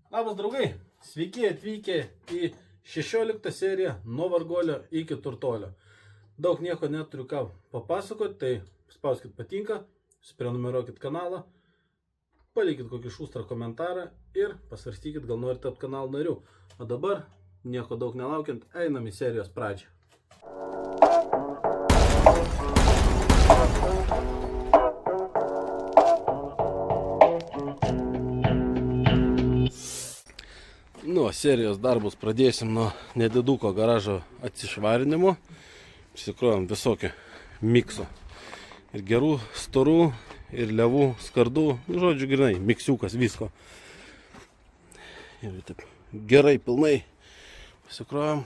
Labas draugai, sveiki atvykę į 16 seriją nuo vargolio iki turtuolio. Daug nieko neturiu ką papasakoti, tai spauskit patinka, prenumeruokit kanalą, palikit kokį šūstrą komentarą ir pasvarstykit, gal norite tapti kanalo nariu. O dabar, nieko daug nelaukiant, einam į serijos pradžią. Serijos darbus pradėsim nuo nediduko garažo atsišvarinimo. Prisikrovėm visokio mikso. Ir gerų, storų, ir levų, skardų. Žodžiu, grinai, miksiukas visko. Ir taip gerai, pilnai prisikrovėm.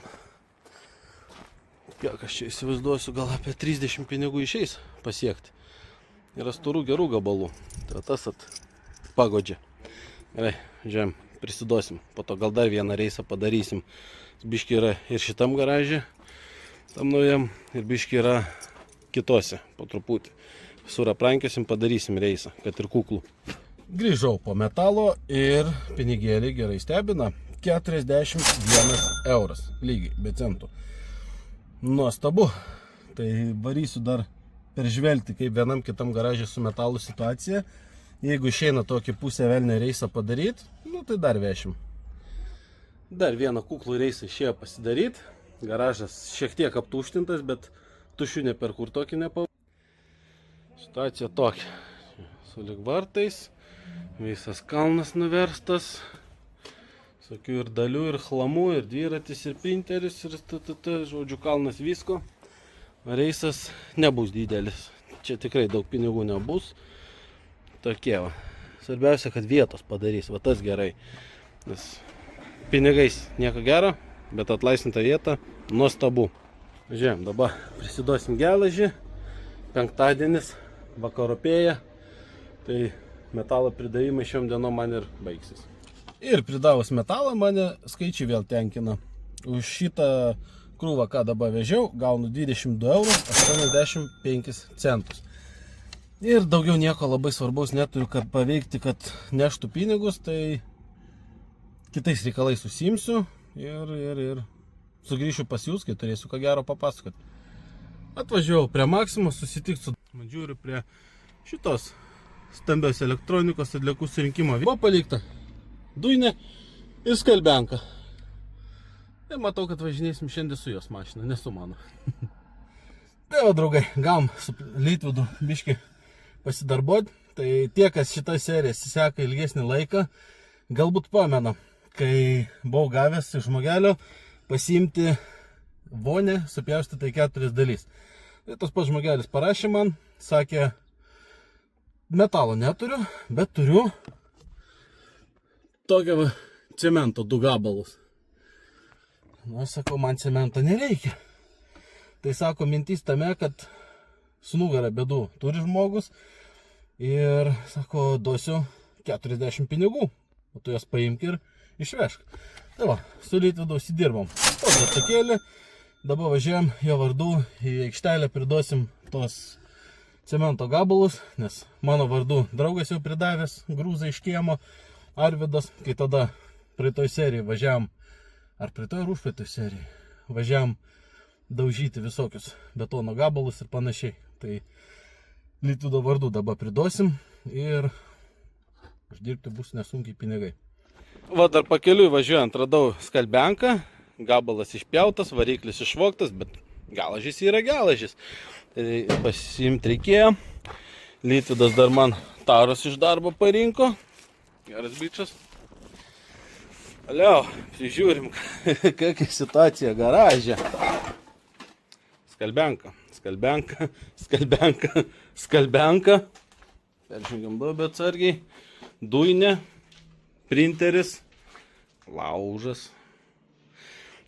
Kiek aš čia įsivaizduosiu, gal apie 30 pinigų išeis pasiekti. Yra storų gerų gabalų. Tai tas pagodžia. Gerai, žiūrėjom. Prisiduosim, po to gal dar vieną reisą padarysim. Biški yra ir šitam garaže, tam naujam, ir biški yra kitose, po truputį. Visur aprankėsim, padarysim reisą, kad ir kuklų. Grįžau po metalo ir pinigėlį gerai stebina. 41 euras, lygiai, be centų. Nuostabu. Tai varysiu dar peržvelgti, kaip vienam kitam garaže su metalu situacija. Jeigu išeina tokį pusę velnę reisą padaryti, tai dar vešim. Dar vieną kuklų reisą išėjo pasidaryti. Garažas šiek tiek aptuštintas, bet tušių ne per kur tokį nepavau. Situacija tokia. Sulig vartais. Visas kalnas nuverstas. Sakiau, ir dalių, ir chlamų, ir dviratis, ir printeris, ir žodžiu, kalnas visko. Reisas nebus didelis. Čia tikrai daug pinigų nebus. Tokie va. Svarbiausia, kad vietos padarys, va tas gerai. Nes pinigais nieko gero, bet atlaisvinta vieta nuostabu. Žiūrėjom, dabar prisiduosim geležį. Penktadienis, vakaropėja. Tai metalo pridavimai šiom dienom man ir baigsis. Ir pridavus metalą mane skaičiai vėl tenkina. Už šitą krūvą, ką dabar vežiau, gaunu 22 eurų 85 centus. Ir daugiau nieko labai svarbaus neturiu, kad paveikti, kad neštų pinigus, tai kitais reikalais užsiimsiu ir sugrįšiu pas jūs, kai turėsiu ką gero papasakoti. Atvažiavau prie Maksimos, susitikti su žiūriu prie šitos stambios elektronikos atliekų surinkimo. Buvo palikta dujinė ir skalbenka. Tai matau, kad važinėsim šiandien su jos mašina, nesu mano. Tai va, draugai, gavom su Litvydu biškį pasidarbuoti. Tai tie, kas šitą seriją seka ilgesnį laiką, galbūt pamena, kai buvau gavęs iš žmogelio pasiimti vonę supjaustytą į 4 dalis. Tai tas pats žmogelis parašė man, sakė, metalo neturiu, bet turiu tokią cemento 2 gabalus. Nu, sakau, man cemento nereikia. Tai sako, mintis tame, kad su nugara bėdų turi žmogus ir, sako, duosiu 40 pinigų, o tu jas paimk ir išvešk. Tai va, su Litvydu užsidirbom. Toks atsakėlį, dabar važiuojam jo vardu į aikštelę, priduosim tos cemento gabalus, nes mano vardu draugas jau pridavęs grūzą iš kiemo, Arvidas, kai tada praeitoj serijai važiavam, ar praeitoj ar užpraeitoj serijai, važiavam daužyti visokius betono gabalus ir panašiai. Tai Litvydo vardu dabar priduosim ir uždirbti bus nesunkiai pinigai. Va, dar pakeliui važiuojant radau skalbenką, gabalas išpjautas, variklis išvogtas, bet geležis yra geležis. Tai pasiimti reikėjo. Litvydas dar man taros iš darbo parinko. Geras bičas. Aliau, prižiūrim, kokia situacija garaže. Skalbenka. Peržengiam duobę atsargiai. Dujinė, printeris, laužas.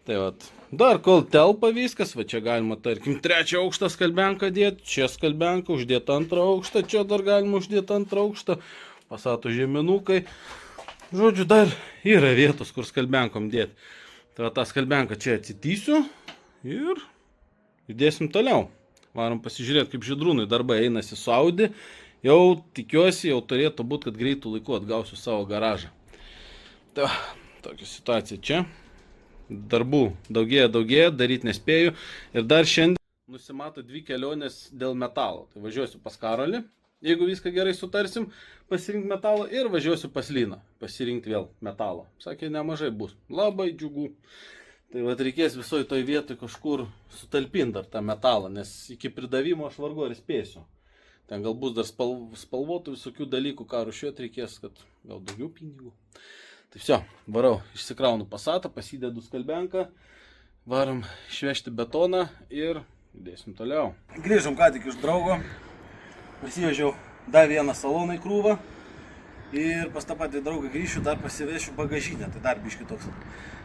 Tai vat, dar kol telpa viskas, va čia galima, tarkim, 3 aukštą skalbenką dėti, čia skalbenką, uždėti 2 aukštą, čia dar galima uždėti 2 aukštą, pasato žeminukai. Žodžiu, dar yra vietos, kur skalbenkom dėti. Tai va, tą skalbenką čia atsitysiu ir judėsim toliau. Varom pasižiūrėti, kaip Žydrūnui darbai einasi su Audi. Jau tikiuosi, jau turėtų būti, kad greitų laiku atgausiu savo garažą. Tai va, tokia situacija čia. Darbų daugėja, daryti nespėju. Ir dar šiandien nusimato 2 kelionės dėl metalo. Tai važiuosiu pas Karolį, jeigu viską gerai sutarsim, pasirinkti metalo, ir važiuosiu pas Liną, pasirinkti vėl metalo. Sakė, nemažai bus. Labai džiugu. Tai vat reikės visoje toj vietoj kažkur sutalpinti dar tą metalą, nes iki pridavimo aš vargu ar spėsiu. Ten gal bus dar spalvotų visokių dalykų, ką rušiuot reikės, kad gal daugiau pinigų. Tai viso, varau, išsikraunu Passatą, pasidedu skalbenką, varom išvežti betoną ir judėsim toliau. Grįžom ką tik iš draugo, pasivežiau dar vieną saloną į krūvą ir pas tą patį draugą grįšiu, dar pasivešiu bagažinę, tai dar biški toks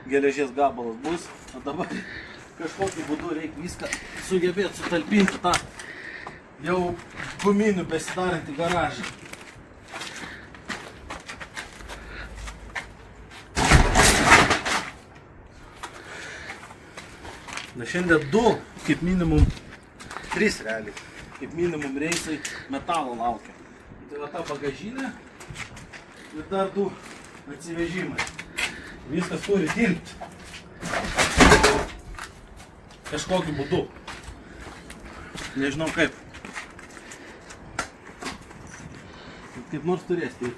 geležies gabalas bus, o dabar kažkokiu būdu reikia viską sugebėti sutalpinti tą jau guminių besidarantį garažą. Na šiandien 2, kaip minimum 3 realiai, kaip minimum reisai metalo laukia. Tai va ta bagažinė ir dar 2 atsivežimai. Viskas turi dirbti. Kažkokiu būdu. Nežinau kaip. Kaip nors turės tai.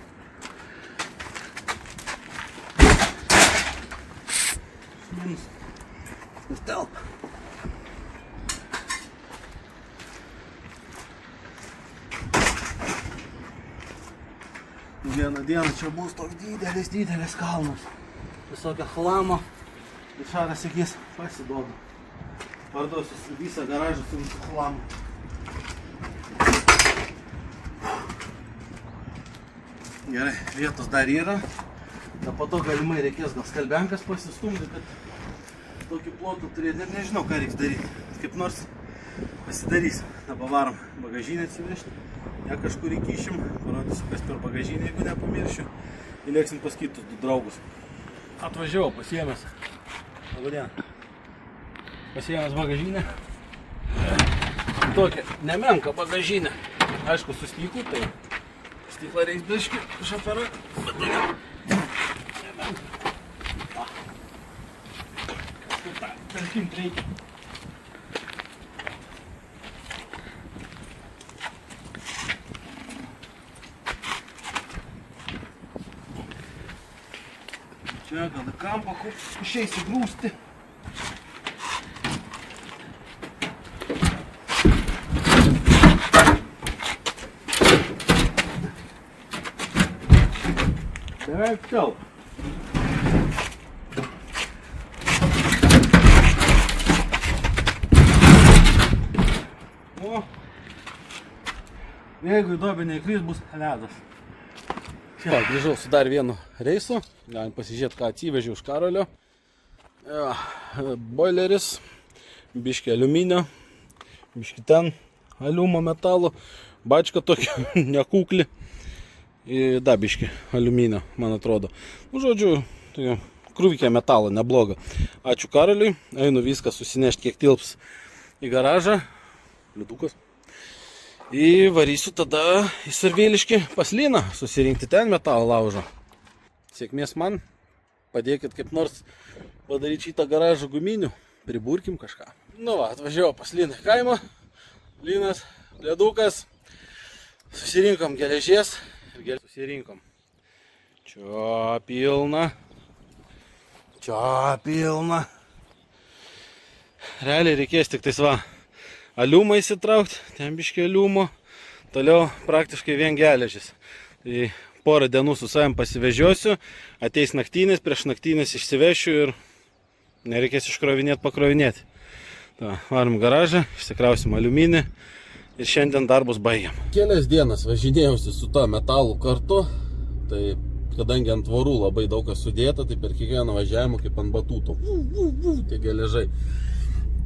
Viskas telpa. Vieną dieną čia bus toks didelis kalnas. Visokia chlamo. Ir Šaras sakys, pasiduodu. Parduosiu visą garažą su visų chlamu. Gerai, vietos dar yra. Na po to galimai reikės gal skalbenkas pasistumti, kad tokį plotą turėti. Ir nežinau, ką reiks daryti. Kaip nors pasidarys. Na pavarom bagažinę atsivežti. Ja kažkur įkišim. Parodysiu, kas per bagažinę, jeigu nepamiršiu. Įlėksim pas kitus 2 draugus. Atvažiavau, pasiėmęs. Labadiena. Pasiėmęs bagažinę. Tokia nemenka bagažinė. Aišku, su stiklu, tai stiklą reiks biškį šoferuoti. Bet tokia nemenka. Kažkur tą talpint reikia. Čia gal į kampą, kur išeisi grūsti. Beveik telpa. O, jeigu į duobę neįkrys, bus ledas. Va, grįžau su dar vienu reisu. Galim pasižiūrėti, ką atsivežiau iš Karolio. Boileris, biškį aliuminio, biškį ten aliumo metalo, bačka tokia nekukli. Ir dar biškį aliuminio, man atrodo. Nu, žodžiu, tai krūvikė metalo, nebloga. Ačiū Karoliui, einu viską susinešti, kiek tilps į garažą. Liudukas. Ir varysiu tada į Sarvėliškį pas Liną, susirinkti ten metalo laužą. Sėkmės man, padėkit kaip nors padaryti šitą garažą guminių, priburkim kažką. Nu va, atvažiavau pas Liną į kaimą, Linas, Liudukas, susirinkom geležies ir susirinkom. Čia pilna. Realiai reikės tik tais va, aliumą įsitraukti, ten biškį aliumo, toliau praktiškai vien geležis. Tai porą dienų su savim pasivežiosiu, ateis naktinis, prieš naktinis išsivešiu ir nereikės iškrovinėti, pakrovinėti. Ta, varom garažą, išsikrausim aliuminį ir šiandien darbus baigiam. Kelias dienas važinėjausi su to metalu kartu, tai kadangi ant tvorų labai daug kas sudėta, tai per kiekvieną važiavimą kaip ant batuto, tie geležai.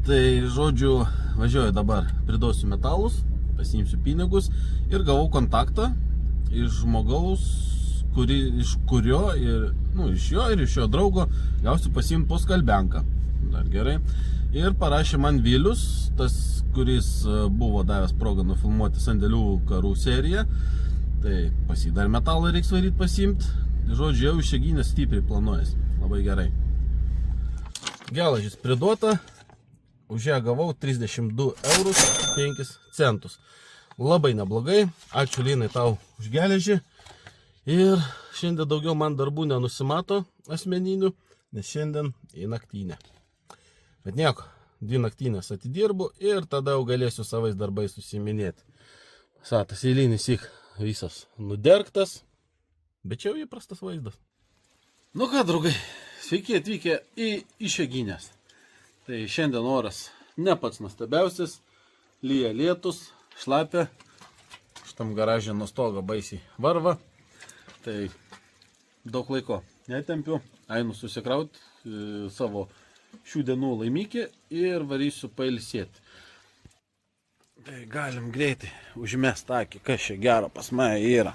Tai žodžiu, važiuoju dabar, pridosiu metalus, pasiimsiu pinigus ir gavau kontaktą iš žmogaus, iš jo draugo gausiu pasiimti po skalbenką. Dar gerai. Ir parašė man Vilius, tas, kuris buvo davęs progą nufilmuoti sandėlių karų seriją. Tai pas jį dar metalą reiks varyti pasiimti. Žodžiu, jau išėgynės stipriai planuojas. Labai gerai. Geležis priduota. Už ją gavau 32 eurus 5 centus. Labai neblogai. Ačiū Linai tau už geležį. Ir šiandien daugiau man darbų nenusimato asmeninių, nes šiandien į naktinę. Bet nieko, 2 naktinės atidirbu ir tada jau galėsiu savais darbais susiminėti. Satas eilinis visas nudergtas, bet čia jau įprastas vaizdas. Nu ką, draugai, sveiki atvykę į išėgynės. Tai šiandien oras ne pats nuostabiausias, lyja lietus, šlapia, šitam garažė nuo stogo baisiai varva, tai daug laiko netempiu, einu susikrauti savo šių dienų laimikį ir varysiu pailsėti. Tai galim greitai užmest akį, kas čia gero pas mane yra.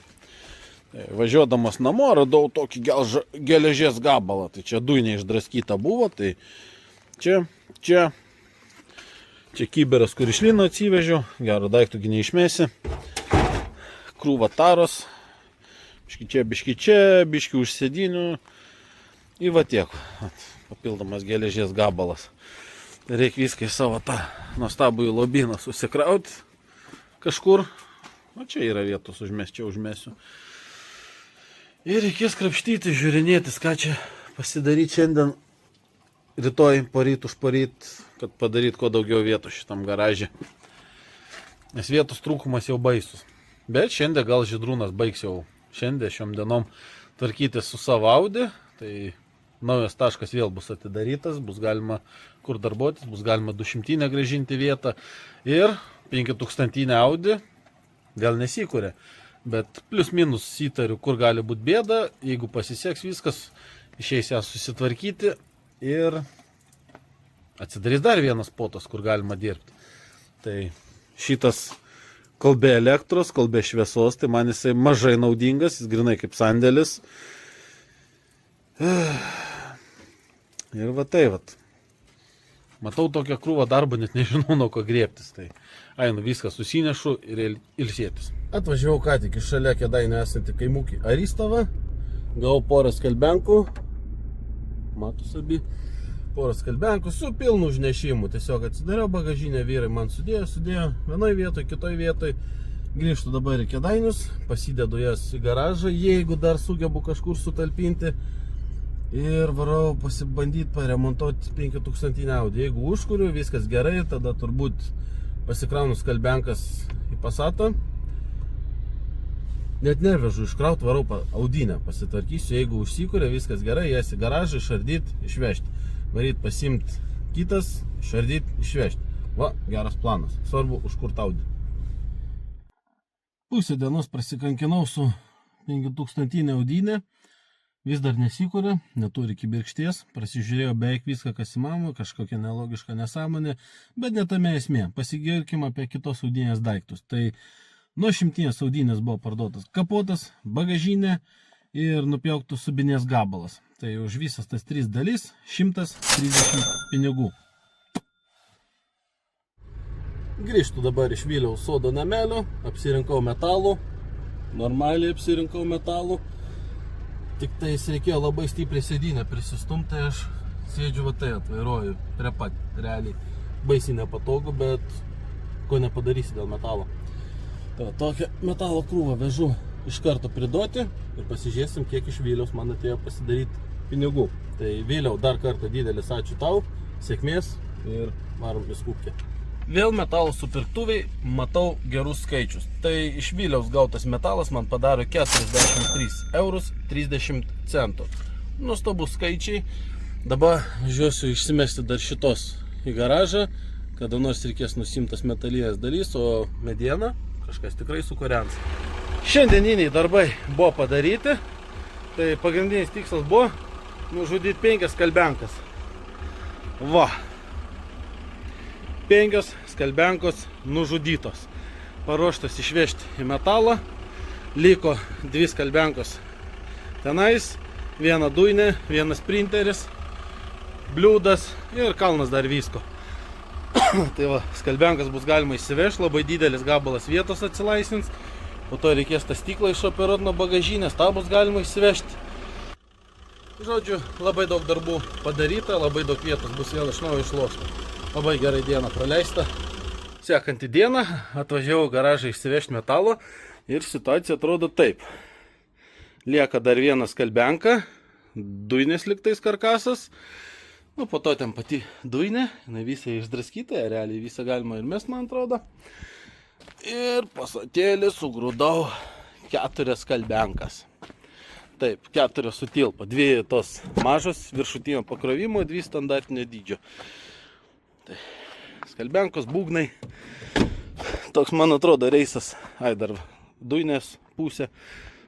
Tai važiuodamas namo radau tokį geležies gabalą, tai čia dujinė išdraskyta buvo, tai čia kiberas, kur iš Lino atsivežiau, gero daiktų neišmesi, krūva taros, biški čia, biški už sėdinių, į va tiek, papildomas geležies gabalas. Tai reikia viską į savo tą nuostabų į lobyną susikrauti kažkur, o čia yra vietos užmesti, čia užmesiu. Ir reikės krapštyti, žiūrinėtis, ką čia pasidaryti šiandien, rytoj, poryt, užporyt, kad padaryt kuo daugiau vietų šitam garažė. Nes vietos trūkumas jau baisus. Bet šiandien gal Žydrūnas baigs jau šiandien, šiom dienom tvarkytis su savo Audi. Tai naujas taškas vėl bus atidarytas, bus galima kur darbuotis, bus galima 200 grąžinti vietą. Ir 5000 Audi gal nesikūrė. Bet plius minus įtariu, kur gali būti bėda, jeigu pasiseks viskas, išeis ją susitvarkyti ir atsidarys dar vienas potas, kur galima dirbti. Tai šitas kol be elektros, kol be šviesos, tai man jisai mažai naudingas, jis grinai kaip sandėlis. Ir va tai va. Matau tokią krūvą darbą, net nežinau nuo ko griebtis. Tai einu viską susinešu ir ilsėtis. Atvažiavau ką tik iš šalia Kėdainių esantį kaimukį Aristovą. Gavau porą skalbenkų. Matus abi. Porą skalbenkų su pilnu užnešimu. Tiesiog atsidariau bagažinę, vyrai man sudėjo. Vienoj vietoj, kitoj vietoj. Grįžtu dabar į Kėdainius. Pasidedu jas į garažą, jeigu dar sugebu kažkur sutalpinti. Ir varau pasibandyti paremontuoti 5000 Audi. Jeigu užkuriu, viskas gerai, tada turbūt pasikraunu skalbenkas į Passatą. Net nevežu iškraut, varau Audinę pasitvarkysiu. Jeigu užsikuria, viskas gerai, jas į garažą, išardyti, išvežti. Varyt pasimti kitas, išardyti, išvežti. Va, geras planas. Svarbu užkurt Audi. Pusę dienos prasikankinau su 5000 Audinė. Vis dar nesikuria, neturi kibirkšties, prasižiūrėjau beveik viską, kas įmanoma, kažkokia nelogiška nesąmonė, bet ne tame esmė. Pasigirkim apie kitos Audinės daiktus. Tai nuo 100 Audinės buvo parduotas kapotas, bagažinė ir nupjauktų subinės gabalas. Tai už visas tas 3 dalis 130 pinigų. Grįžtu dabar iš Vilniaus sodo namelio, apsirinkau metalų, normaliai apsirinkau metalų. Tik tai reikėjo labai stipriai sėdynę prisistumti, tai aš sėdžiu va tai atvairuoju prie pat, realiai. Baisiai nepatogu, bet ko nepadarysi dėl metalo. Tai tokią metalo krūvą vežu iš karto priduoti ir pasižiūrėsim, kiek iš Viliaus man atėjo pasidaryti pinigų. Tai Viliau, dar kartą didelis ačiū tau, sėkmės ir varom į skūpkę. Vėl metalo supirktuviai matau gerus skaičius. Tai iš Viliaus gautas metalas man padaro 43 eurus 30 centų. Nuostabus skaičiai. Dabar žiūrėsiu išsimesti dar šitos į garažą. Kada nors reikės nusimtas metalinės dalys, o medieną kažkas tikrai sukūrens. Šiandieniniai darbai buvo padaryti. Tai pagrindinis tikslas buvo nužudyti 5 skalbenkas. Va. 5 skalbenkos nužudytos. Paruoštas išvežti į metalą. Liko 2 skalbenkos tenais. 1 dujinė, 1 printeris, bliūdas ir kalnas dar visko. Tai va, skalbenkas bus galima įsivežti, labai didelis gabalas vietos atsilaisvins. Po to reikės tą stiklą išoperuoti nuo bagažinės, tą bus galima įsivežti. Žodžiu, labai daug darbų padaryta, labai daug vietos bus vėl iš naujo išlošta. Labai gerai diena praleista. Sekantį dieną atvažiavau garažą išsivežti metalo ir situacija atrodo taip. Lieka dar vienas kalbenka, dujnės liktais karkasas. Nu, po to ten pati dujnė, jinai visą išdraskyta, realiai visą galima ir mest, man atrodo. Ir pasatėlį sugrūdau 4 kalbenkas. Taip, 4 sutilpo, 2 tos mažos viršutinio pakrovimo, 2 standartinio dydžio. Tai, skalbenkos, būgnai. Toks, man atrodo, reisas, dar dujnės pusė.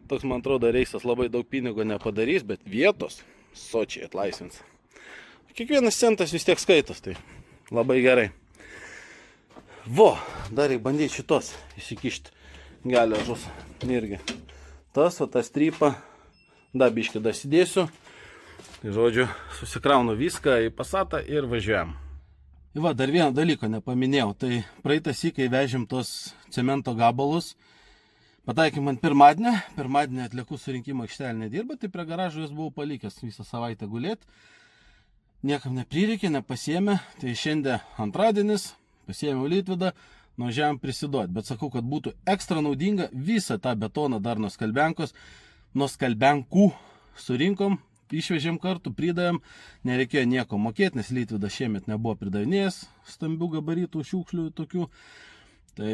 Toks, man atrodo, reisas labai daug pinigo nepadarys, bet vietos sočiai atlaisvins. Kiekvienas centas vis tiek skaitos, tai labai gerai. Dar reikia bandyti šitos įsikišti geležus irgi. Tas strypą, biškį dasidėsiu. Tai žodžiu, susikraunu viską į Passatą ir važiuojam. Dar vieną dalyką nepaminėjau. Tai praeitą syką vežėm tos cemento gabalus. Pataikėm ant pirmadienį. Pirmadienį atliekų surinkimo aikštelė nedirba, tai prie garažo jas buvau palikęs visą savaitę gulėti. Niekam neprireikė, nepasiėmė. Tai šiandien antradienis, pasiėmiau Litvydą, nuvažiavom prisiduoti. Bet sakau, kad būtų ekstra naudinga visą tą betoną dar nuo skalbenkų surinkom, išvežėm kartu, pridavėm. Nereikėjo nieko mokėti, nes Litvydas šiemet nebuvo pridavinėjęs stambių gabaritų šiukšlių tokių. Tai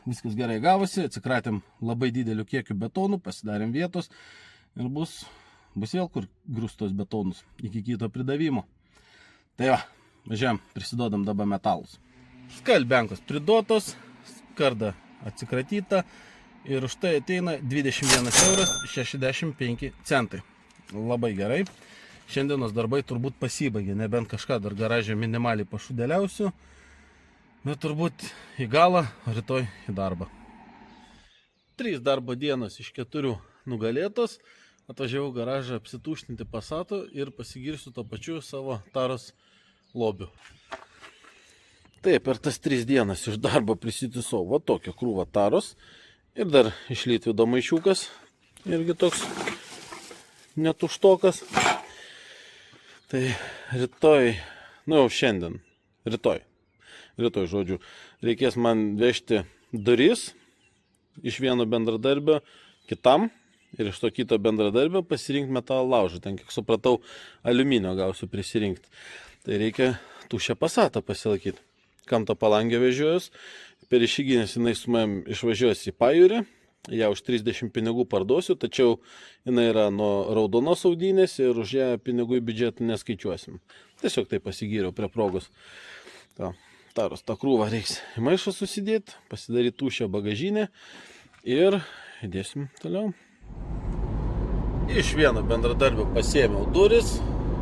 viskas gerai gavosi, atsikratėm labai didelių kiekių betonų, pasidarėm vietos ir bus vėl kur grūstos betonus iki kito pridavimo. Tai važiuojam, prisidodam dabar metalus. Skalbenkos priduotos, skarda atsikratyta ir už tai ateina 21,65 €. Labai gerai. Šiandienos darbai turbūt pasibaigė, nebent kažką dar garaže minimaliai pašudėliausiu. Bet turbūt į galą, rytoj į darbą. 3 darbo dienos iš 4 nugalėtos. Atvažiavau garažą apsituštinti Passato ir pasigirsiu to pačiu savo taros lobiu. Taip, per tas 3 dienas iš darbo prisitisau tokią krūvą taros. Ir dar iš Litvydo maišiukas. Irgi toks netuštokas. Tai rytoj, jau šiandien, rytoj, žodžiu, reikės man vežti duris iš vieno bendradarbio kitam. Ir iš to kito bendradarbio pasirinkti metalo laužą. Ten, kiek supratau, aliuminio gausiu prisirinkti. Tai reikia tuščią Passatą pasilaikyti. Kam to palangę vežiojus. Per išyginės jinai su manim išvažiuos į pajūrį. Ja už 30 pinigų parduosiu, tačiau jinai yra nuo raudonos audinės ir už ją pinigų į biudžetą neskaičiuosim. Tiesiog tai pasigyriau prie progos. Taros tą krūvą reiks į maišą susidėti, pasidaryti tuščią bagažinę ir įdėsim toliau. Iš vieno bendradarbio pasiėmiau duris,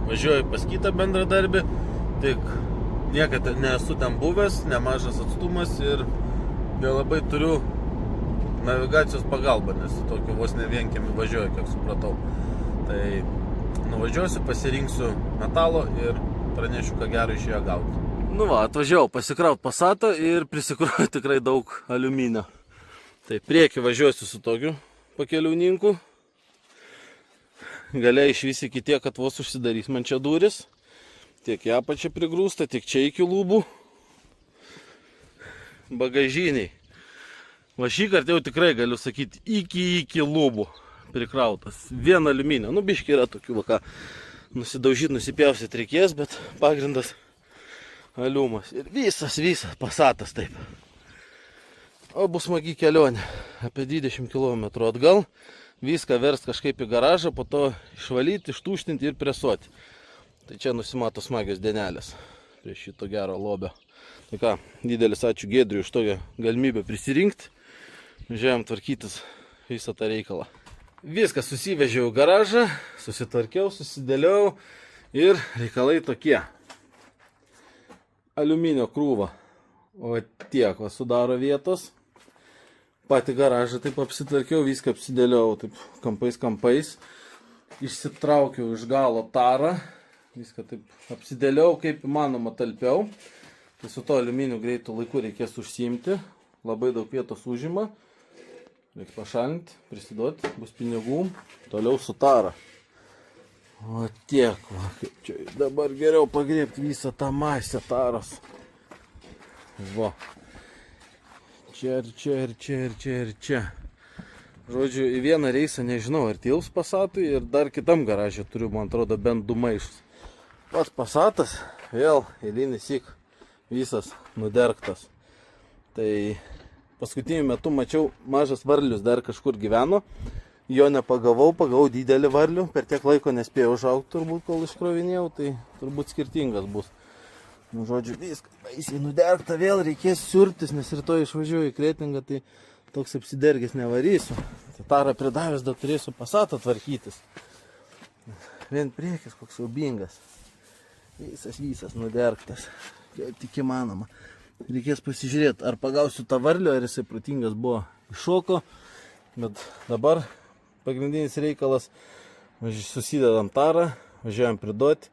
važiuoju pas kitą bendradarbį, tik niekada nesu ten buvęs, nemažas atstumas ir nelabai turiu navigacijos pagalbą, nes tokio vos ne vienkiemį važiuoju, kiek supratau. Tai nuvažiuosiu, pasirinksiu metalo ir pranešiu, ką gero išėjo gauti. Atvažiavau pasikrauti Passatą ir prisikroju tikrai daug aliuminio. Tai priekį važiuosiu su tokiu pakeliauninku. Galiai iš visi kitie, kad vos užsidarys man čia duris. Tiek į apačią prigrūsta, tiek čia iki lūbų. Bagažiniai. Šį kartą jau tikrai galiu sakyti, iki lūbų prikrautas. Vien aliuminio. Biški yra tokių, nusidaužyti, nusipjausit reikės, bet pagrindas aliumas. Ir visas Passatas taip. O bus smagi kelionė. Apie 20 km atgal. Viską verst kažkaip į garažą, po to išvalyti, ištuštinti ir presuoti. Tai čia nusimato smagios dienelės prie šito gero lobio. Tai ką, didelis ačiū Giedriui už tokią galimybę prisirinkti. Važiuojam tvarkytis visą tą reikalą. Viską susivežiau į garažą, susitvarkiau, susidėliau ir reikalai tokie. Aliuminio krūva, o tiek sudaro vietos. Patį garažą taip apsitvarkiau, viską apsidėliau taip kampais. Išsitraukiau iš galo tarą, viską taip apsidėliau, kaip įmanoma talpiau. Tai su to aliuminiu greitų laiku reikės užsiimti, labai daug vietos užima. Reikia pašalinti, prisiduoti, bus pinigų. Toliau su tara. O tiek, va, kaip čia dabar geriau pagriebti visą tą masę taros. Va. Čia ir čia ir čia ir čia ir čia. Žodžiu, į vieną reisą nežinau, ar tilps Passatui ir dar kitam garaže turiu, man atrodo, bent 2 maišus. Pats Passatas vėl eilinis syk visas nudergtas. Tai paskutiniu metu mačiau mažas varlius dar kažkur gyveno. Jo nepagavau, pagavau didelį varlių, per tiek laiko nespėjau užaugti turbūt, kol iškrovinėjau, tai turbūt skirtingas bus. Nu, žodžiu, viskas baisiai nudergta, vėl reikės siurtis, nes rytoj išvažiuoju į Kretingą, tai toks apsidergęs nevarysiu. Tai tarą pridavęs, dar turėsiu Passatą tvarkytis. Vien priekis koks siaubingas. Visas nudergtas, kaip tik įmanoma. Reikės pasižiūrėti, ar pagausiu tą varlių, ar jisai protingas buvo iššoko, bet dabar pagrindinis reikalas, susidedam tarą, važiuojam priduoti,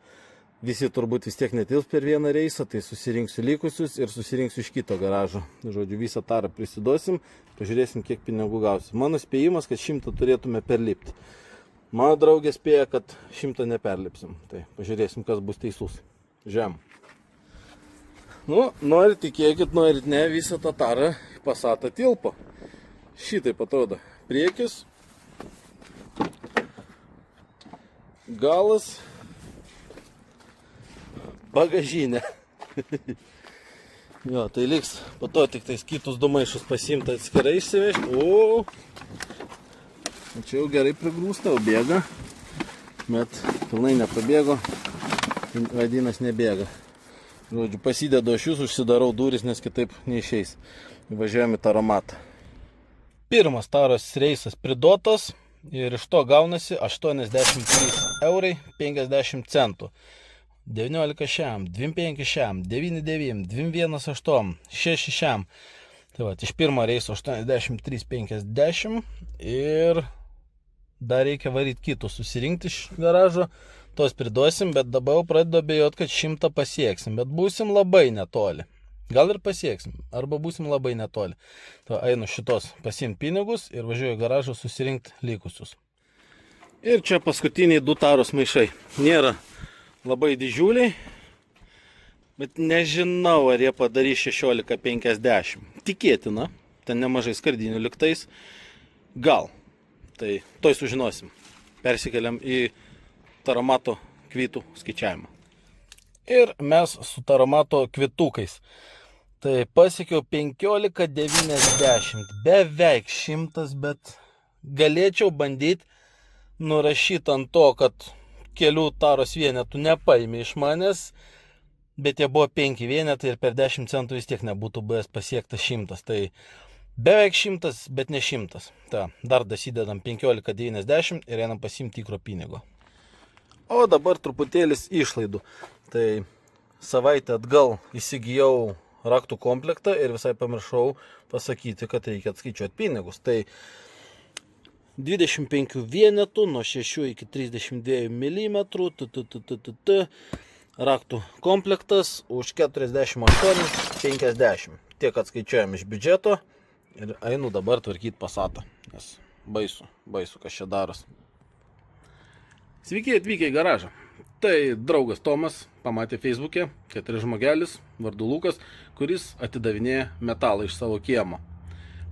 visi turbūt vis tiek netils per vieną reisą, tai susirinksiu likusius ir susirinksiu iš kito garažo. Žodžiu, visą tarą prisiduosim, pažiūrėsim, kiek pinigų gausim. Mano spėjimas, kad 100 turėtume perlipti. Mano draugė spėja, kad 100 neperlipsim. Tai pažiūrėsim, kas bus teisus. Žem. Nu, norit tikėkit, norit ne, visą tą tarą į Passatą tilpo. Šitaip atrodo. Priekis, galas, bagažinė. Jo, tai liks po to tik tais kitus 2 maišus pasiimti atskirai išsivežti. O, čia jau gerai prigrūsta, o bėga. Bet pilnai nepabėgo, vadinasi nebėga. Žodžiu, pasidedu aš jūs, užsidarau duris, nes kitaip neišeis. Važiuojam į taromatą. Pirmas taros reisas priduotas ir iš to gaunasi 83 eurai 50 centų. 19 šiam, 25 šiam, 99, 218, 6 šiam. Tai va, iš pirmo reiso 83,50 ir dar reikia varyti kitus, susirinkti iš garažo. Tos priduosim, bet dabar jau pradedu abejoti, kad 100 pasieksim, bet būsim labai netoli. Gal ir pasieksim, arba būsim labai netoli. Tai einu šitos pasiimti pinigus ir važiuoju į garažą susirinkti likusius. Ir čia paskutiniai 2 taros maišai. Nėra labai didžiuliai, bet nežinau, ar jie padarys 16,50. Tikėtina, ten nemažai skardinių liktais. Gal. Tai toj sužinosim. Persikeliam į taromato kvitų skaičiavimą. Ir mes su taromato kvitukais. Tai pasiekiau 15,90. Beveik 100, bet galėčiau bandyti nurašyti ant to, kad kelių taros vienetų nepaėmė iš manęs, bet jie buvo 5 vienetai ir per 10 centų vis tiek nebūtų buvęs pasiektas 100. Tai beveik 100, bet ne 100. Ta, dar dasidedam 15,90 ir einam pasiimti tikro pinigo. O dabar truputėlis išlaidų. Tai savaitę atgal įsigijau raktų komplektą ir visai pamiršau pasakyti, kad reikia atskaičiuoti pinigus. Tai 25 vienetų nuo 6 iki 32 mm raktų komplektas už 48,50. Tiek atskaičiuojam iš biudžeto ir einu dabar tvarkyti Passatą, nes baisu, kas čia daros. Sveiki atvykę į garažą. Tai draugas Tomas pamatė Facebook'e, kad yra žmogelis vardu Lukas, kuris atidavinėja metalą iš savo kiemo.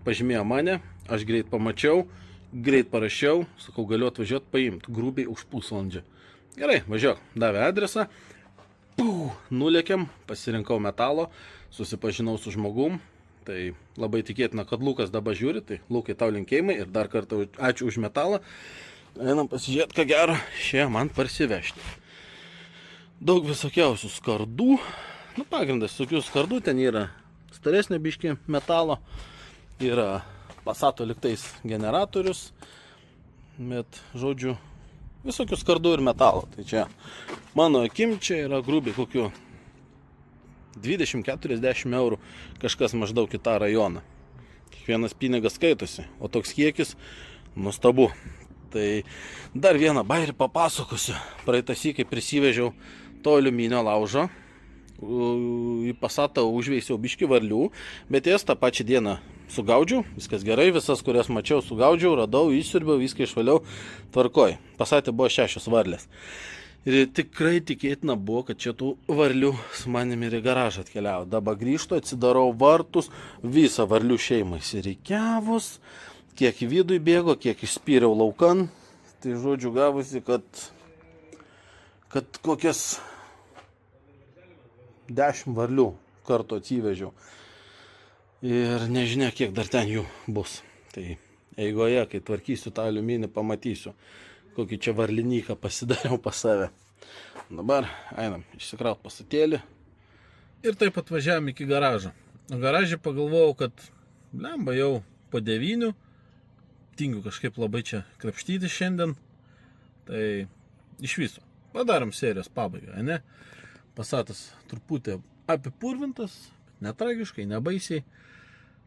Pažymėjo mane, aš greit pamačiau, greit parašiau, sakau, galiu atvažiuoti paimti, grubiai už pusvalandžio. Gerai, važiuok, davė adresą, nulėkiam, pasirinkau metalo, susipažinau su žmogum, tai labai tikėtina, kad Lukas dabar žiūri, tai Lukai, tau linkėjimai ir dar kartą ačiū už metalą. Einam pasižiūrėti, ką gero šie man parsivežti. Daug visokiausių skardų. Nu, pagrindas tokių skardų, ten yra staresnė biškį metalo, yra Passato liktais generatorius, bet, žodžiu, visokių skardų ir metalo. Tai čia mano akim čia yra grubiai kokių 20-40 eurų kažkas maždaug į tą rajoną. Kiekvienas pinigas skaitosi, o toks kiekis nuostabu. Tai dar vieną bairį papasakosiu. Praeitą sykį prisivežiau to aliuminio laužo. Į Passatą užveisiau biškį varlių, bet jas tą pačią dieną sugaudžiau, viskas gerai, visas, kurias mačiau, sugaudžiau, radau, įsiurbiau, viską išvaliau, tvarkoj. Pasatė buvo 6 varlės. Ir tikrai tikėtina buvo, kad čia tų varlių su manimi ir į garažą atkeliavo. Dabar grįžtu, atsidarau vartus, visą varlių šeimą įsirikiavus, kiek į vidų įbėgo, kiek išspyriau laukan. Tai žodžiu gavosi, kad kokias 10 varlių kartu atsivežiau. Ir nežinia, kiek dar ten jų bus. Tai eigoje, kai tvarkysiu tą aliuminį, pamatysiu, kokį čia varlinyką pasidariau pas save. Dabar einam išsikraut pasatėlį. Ir taip atvažiavam iki garažo. Garažį pagalvojau, kad lemba jau po 9. Tingiu kažkaip labai čia krapštyti šiandien. Tai iš viso. Padarom serijos pabaigą, ne? Pasatas truputį apipurvintas, netragiškai, nebaisiai.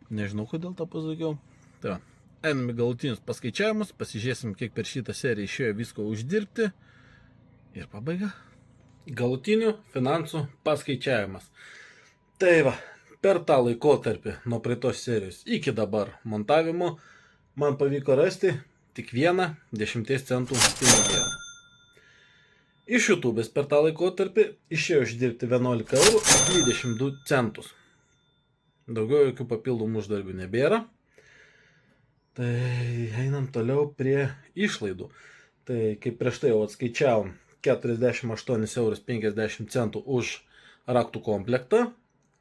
Nežinau, kodėl tą pasakiau. Tai va, einam į galutinius paskaičiavimus, pasižiūrėsim, kiek per šitą seriją išėjo visko uždirbti. Ir pabaiga. Galutinių finansų paskaičiavimas. Tai va, per tą laikotarpį nuo praeitos serijos iki dabar montavimo man pavyko rasti tik vieną 10 centų pinigėlį. Iš YouTube'ės per tą laikotarpį išėjo uždirbti 11 eurų 22 centus. Daugiau jokių papildomų uždarbių nebėra. Tai einam toliau prie išlaidų. Tai kaip prieš tai jau atskaičiavom 48 eurus 50 centų už raktų komplektą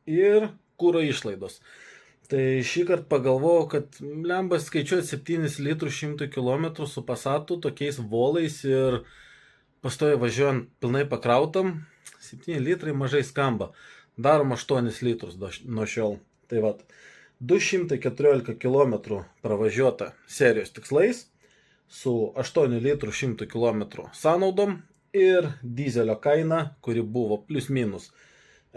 ir kuro išlaidos. Tai šį kartą pagalvojau, kad lembas skaičiuoti 7 litrų 100 km su Passatu tokiais volais ir pastoviai važiuojant pilnai pakrautam, 7 litrai mažai skamba. Darom 8 litrus nuo šiol. Tai vat, 214 km pravažiuota serijos tikslais su 8 litrų 100 km sąnaudom ir dizelio kaina, kuri buvo plius minus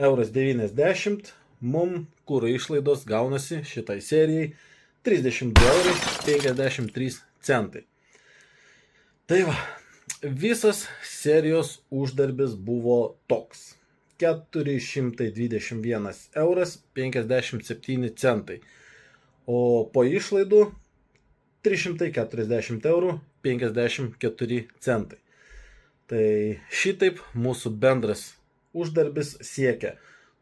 1,90 €, mum kuro išlaidos gaunasi šitai serijai 32,53 €. Tai va, visas serijos uždarbis buvo toks. 421,57 €, o po išlaidų 340,54 €. Tai šitaip mūsų bendras uždarbis siekia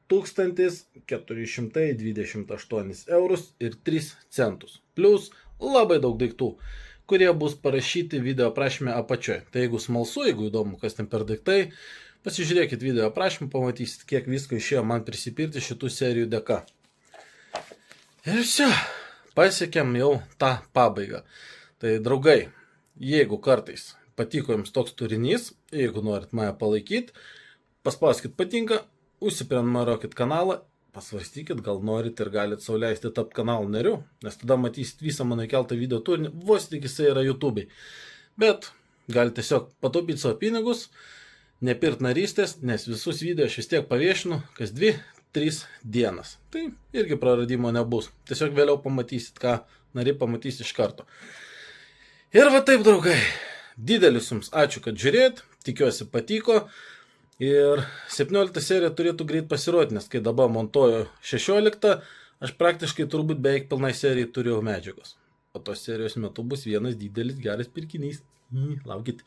1428,03 €. Plius labai daug daiktų, kurie bus parašyti video aprašyme apačioje. Tai jeigu smalsu, jeigu įdomu, kas ten per daiktai, pasižiūrėkit video aprašymą, pamatysit, kiek visko išėjo man prisipirti šitų serijų dėka. Ir čia, pasiekėm jau tą pabaigą. Tai draugai, jeigu kartais patiko jums toks turinys, jeigu norit mane palaikyti, paspauskit patinka, užsiprenumeruokit kanalą, pasvarstykit, gal norit ir galit sau leisti tapti kanalo nariu, nes tada matysit visą mano įkeltą video turinį, vos tik jisai yra YouTube'ai. Bet galite tiesiog pataupyti savo pinigus, nepirkt narystės, nes visus video aš vis tiek paviešinu kas 2-3 dienas. Tai irgi praradimo nebus. Tiesiog vėliau pamatysit, ką nariai pamatys iš karto. Ir va taip, draugai, didelis jums ačiū, kad žiūrėjot, tikiuosi patiko. Ir 17 serija turėtų greit pasirodyti, nes kai dabar montuoju 16, aš praktiškai turbūt beveik pilnai serijai turėjau medžiagos. O tos serijos metu bus vienas didelis geras pirkinys. Laukit.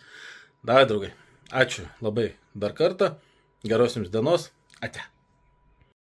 Davai, draugai. Ačiū labai dar kartą. Geros jums dienos. Ate.